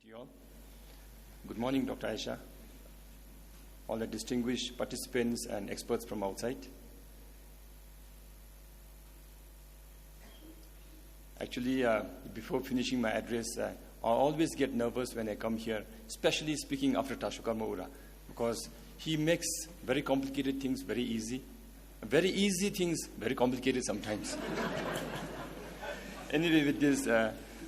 you all. Good morning, Dr. Aisha, all the distinguished participants and experts from outside. Actually, before finishing my address, I always get nervous when I come here, especially speaking after Tashokar Maura, because he makes very complicated things very easy. Very easy things very complicated sometimes. Anyway, with this,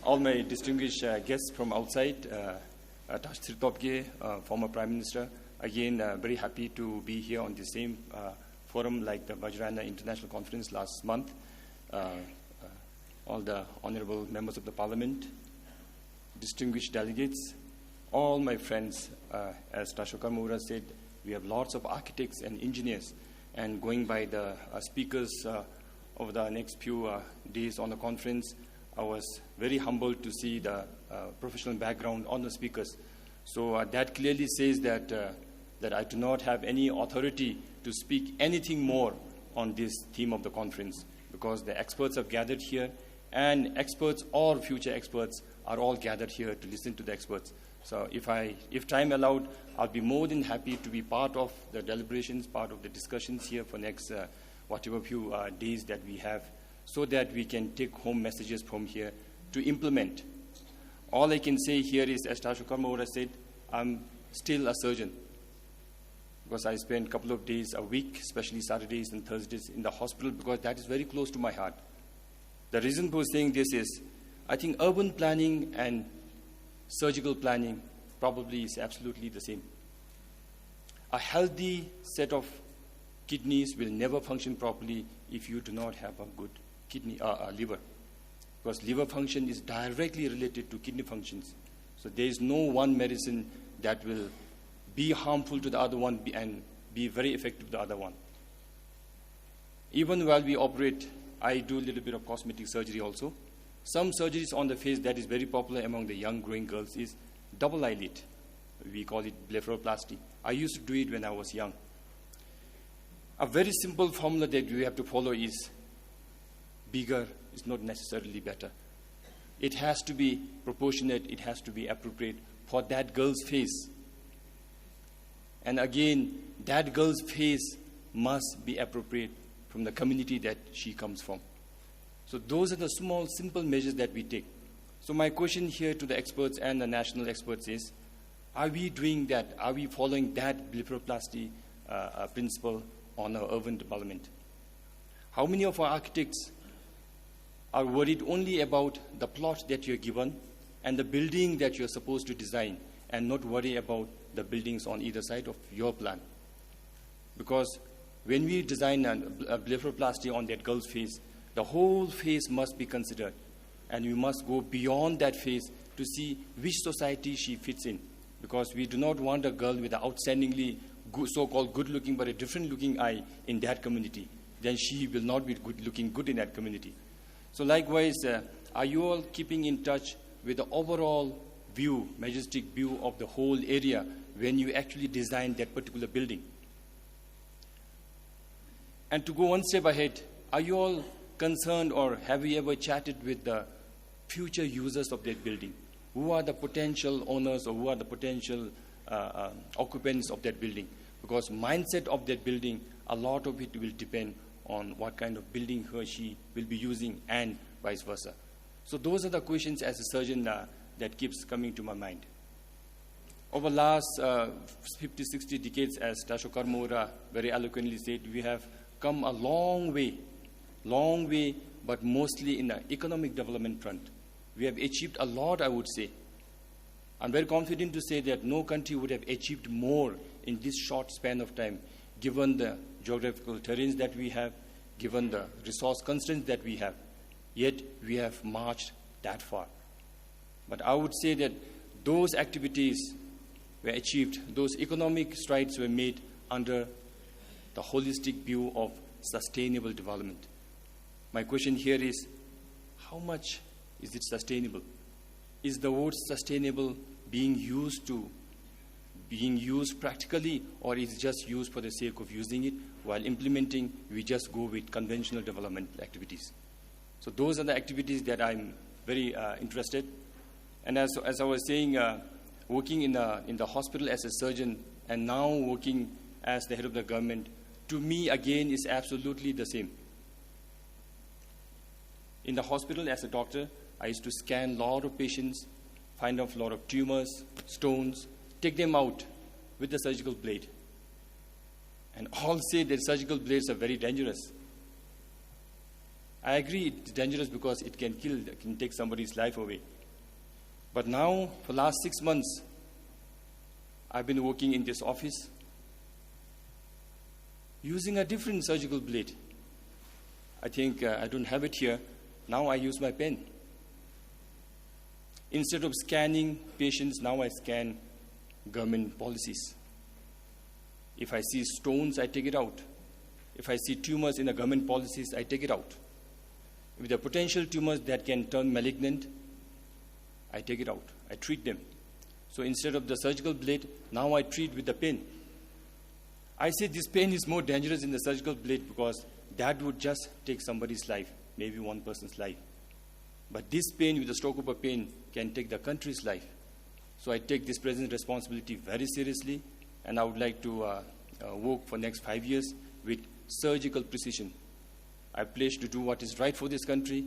all my distinguished guests from outside, Tash Topke, former Prime Minister, again, very happy to be here on the same forum like the Vajrayana International Conference last month. All the honorable members of the Parliament, distinguished delegates, all my friends, as Tashokar Maura said, we have lots of architects and engineers, and going by the speakers over the next few days on the conference, I was very humbled to see the professional background on the speakers. So that clearly says that, that I do not have any authority to speak anything more on this theme of the conference, because the experts have gathered here, and experts or future experts are all gathered here to listen to the experts. So if time allowed, I'll be more than happy to be part of the deliberations, part of the discussions here for next whatever few days that we have, so that we can take home messages from here to implement. All I can say here is, as Tashokar Maura said, I'm still a surgeon, because I spend a couple of days a week, especially Saturdays and Thursdays, in the hospital, because that is very close to my heart. The reason for saying this is, I think urban planning and surgical planning probably is absolutely the same. A healthy set of kidneys will never function properly if you do not have a good kidney, liver, because liver function is directly related to kidney functions. So there is no one medicine that will be harmful to the other one and be very effective to the other one. Even while we operate, I do a little bit of cosmetic surgery also. Some surgeries on the face that is very popular among the young growing girls is double eyelid. We call it blepharoplasty. I used to do it when I was young. A very simple formula that we have to follow is bigger is not necessarily better. It has to be proportionate, it has to be appropriate for that girl's face. And again, that girl's face must be appropriate from the community that she comes from. So those are the small, simple measures that we take. So my question here to the experts and the national experts is, are we doing that? Are we following that blepharoplasty principle on our urban development? How many of our architects are worried only about the plot that you're given and the building that you're supposed to design, and not worry about the buildings on either side of your plan? Because when we design a blepharoplasty on that girl's face, the whole face must be considered, and we must go beyond that face to see which society she fits in, because we do not want a girl with an outstandingly so-called good-looking but a different-looking eye in that community. Then she will not be looking good in that community. So likewise, are you all keeping in touch with the overall view, majestic view of the whole area when you actually design that particular building? And to go one step ahead, are you all concerned, or have you ever chatted with the future users of that building? Who are the potential owners, or who are the potential occupants of that building? Because mindset of that building, a lot of it will depend on what kind of building he or she will be using, and vice versa. So those are the questions as a surgeon that keeps coming to my mind. Over the last 50, 60 decades, as Tashokar Maura very eloquently said, we have come a long way, but mostly in the economic development front. We have achieved a lot, I would say. I'm very confident to say that no country would have achieved more in this short span of time, given the geographical terrains that we have, given the resource constraints that we have. Yet we have marched that far. But I would say that those activities were achieved, those economic strides were made under the holistic view of sustainable development. My question here is, how much is it sustainable? Is the word sustainable being used practically, or is it just used for the sake of using it? While implementing, we just go with conventional development activities. So those are the activities that I'm very interested. And as I was saying, working in the hospital as a surgeon and now working as the head of the government, to me, again, is absolutely the same. In the hospital as a doctor, I used to scan a lot of patients, find out a lot of tumors, stones, take them out with the surgical blade. And all say that surgical blades are very dangerous. I agree it's dangerous because it can kill, it can take somebody's life away. But now, for the last 6 months, I've been working in this office using a different surgical blade. I think I don't have it here. Now I use my pen. Instead of scanning patients, now I scan government policies. If I see stones, I take it out. If I see tumors in the government policies, I take it out. If there are potential tumors that can turn malignant, I take it out. I treat them. So instead of the surgical blade, now I treat with the pen. I say this pen is more dangerous than the surgical blade because that would just take somebody's life, maybe one person's life. But this pen, with the stroke of a pen, can take the country's life. So I take this present responsibility very seriously, and I would like to work for the next 5 years with surgical precision. I pledge to do what is right for this country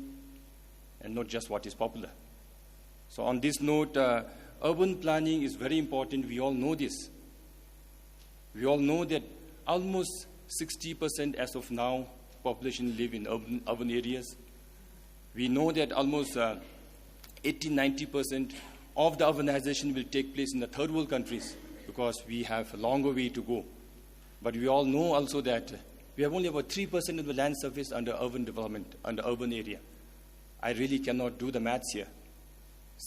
and not just what is popular. So on this note, urban planning is very important. We all know this. We all know that almost 60% as of now population live in urban areas. We know that almost 80-90% of the urbanization will take place in the third world countries because we have a longer way to go. But we all know also that we have only about 3% of the land surface under urban development, under urban area. I really cannot do the maths here.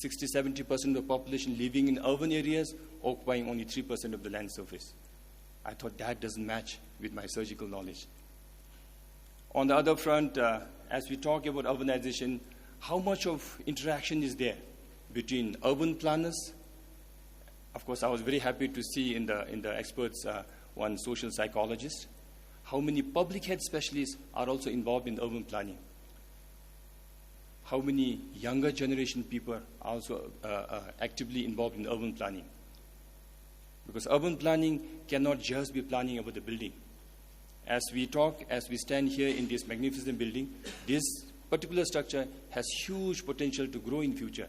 60-70% of the population living in urban areas, occupying only 3% of the land surface. I thought that doesn't match with my surgical knowledge. On the other front, as we talk about urbanization, how much of interaction is there between urban planners? Of course, I was very happy to see in the experts one social psychologist. How many public health specialists are also involved in urban planning? How many younger generation people are also actively involved in urban planning? Because urban planning cannot just be planning about the building. As we talk, as we stand here in this magnificent building, this particular structure has huge potential to grow in future.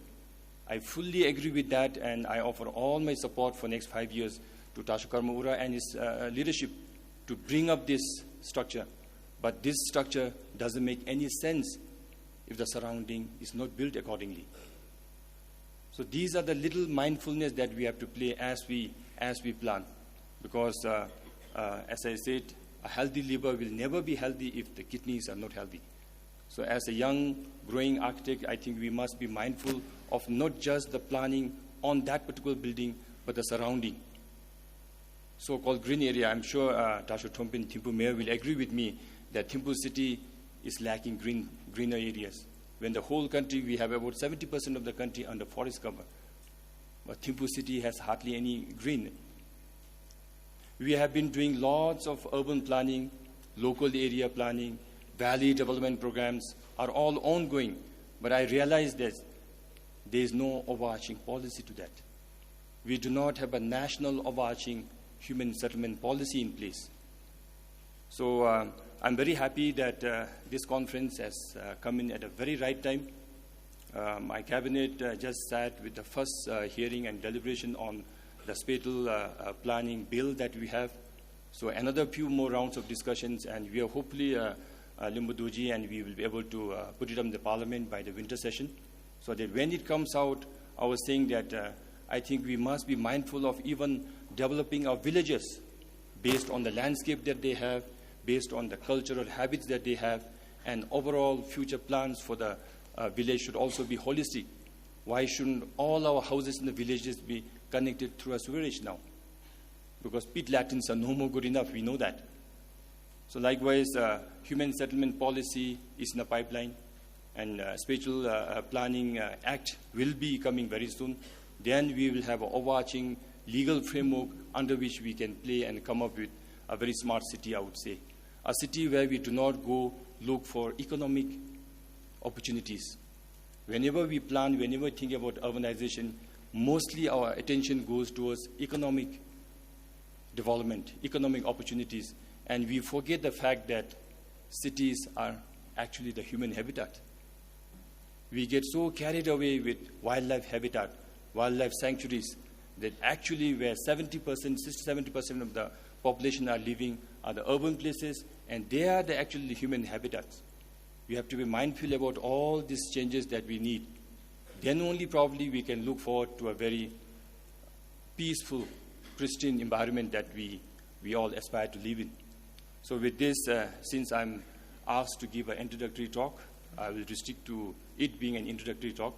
I fully agree with that, and I offer all my support for next 5 years to Tashokar Maura and his leadership to bring up this structure. But this structure doesn't make any sense if the surrounding is not built accordingly. So these are the little mindfulness that we have to play as we plan. Because as I said, a healthy liver will never be healthy if the kidneys are not healthy. So as a young, growing architect, I think we must be mindful of not just the planning on that particular building, but the surrounding. So-called green area, I'm sure Tasho Thompin, Thimphu Mayor will agree with me that Thimphu city is lacking greener areas. When the whole country, we have about 70% of the country under forest cover. But Thimphu city has hardly any green. We have been doing lots of urban planning, local area planning, valley development programs are all ongoing. But I realize that there is no overarching policy to that. We do not have a national overarching human settlement policy in place. So I'm very happy that this conference has come in at a very right time. My cabinet just sat with the first hearing and deliberation on the spatial planning bill that we have. So another few more rounds of discussions, and we are hopefully Limbuduji, and we will be able to put it on the parliament by the winter session, so that when it comes out, I was saying that I think we must be mindful of even developing our villages based on the landscape that they have, based on the cultural habits that they have, and overall future plans for the village should also be holistic. Why shouldn't all our houses in the villages be connected through a sewerage now? Because pit latrines are no more good enough, we know that. So likewise, human settlement policy is in the pipeline, and spatial planning act will be coming very soon. Then we will have an overarching legal framework under which we can play and come up with a very smart city, I would say. A city where we do not go look for economic opportunities. Whenever we plan, whenever we think about urbanization, mostly our attention goes towards economic development, economic opportunities, and we forget the fact that cities are actually the human habitat. We get so carried away with wildlife habitat, wildlife sanctuaries, that actually where 70%, 60-70% of the population are living are the urban places, and they are the actually human habitats. We have to be mindful about all these changes that we need. Then only probably we can look forward to a very peaceful, pristine environment that we all aspire to live in. So with this, since I'm asked to give an introductory talk, I will restrict to it being an introductory talk.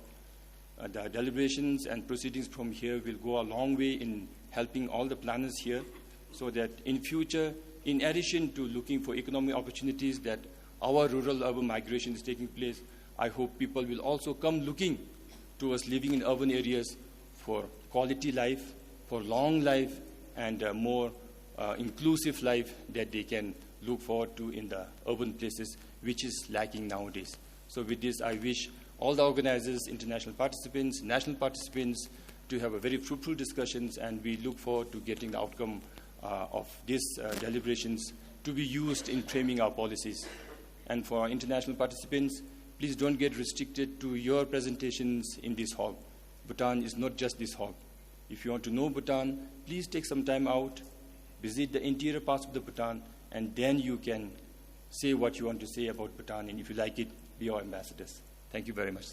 The deliberations and proceedings from here will go a long way in helping all the planners here, so that in future, in addition to looking for economic opportunities that our rural-urban migration is taking place, I hope people will also come looking towards living in urban areas for quality life, for long life, and more inclusive life that they can look forward to in the urban places, which is lacking nowadays. So with this, I wish all the organizers, international participants, national participants, to have a very fruitful discussions, and we look forward to getting the outcome of these deliberations to be used in framing our policies. And for our international participants, please don't get restricted to your presentations in this hall. Bhutan is not just this hall. If you want to know Bhutan, please take some time out, visit the interior parts of the Bhutan, and then you can say what you want to say about Bhutan, and if you like it, be our ambassadors. Thank you very much.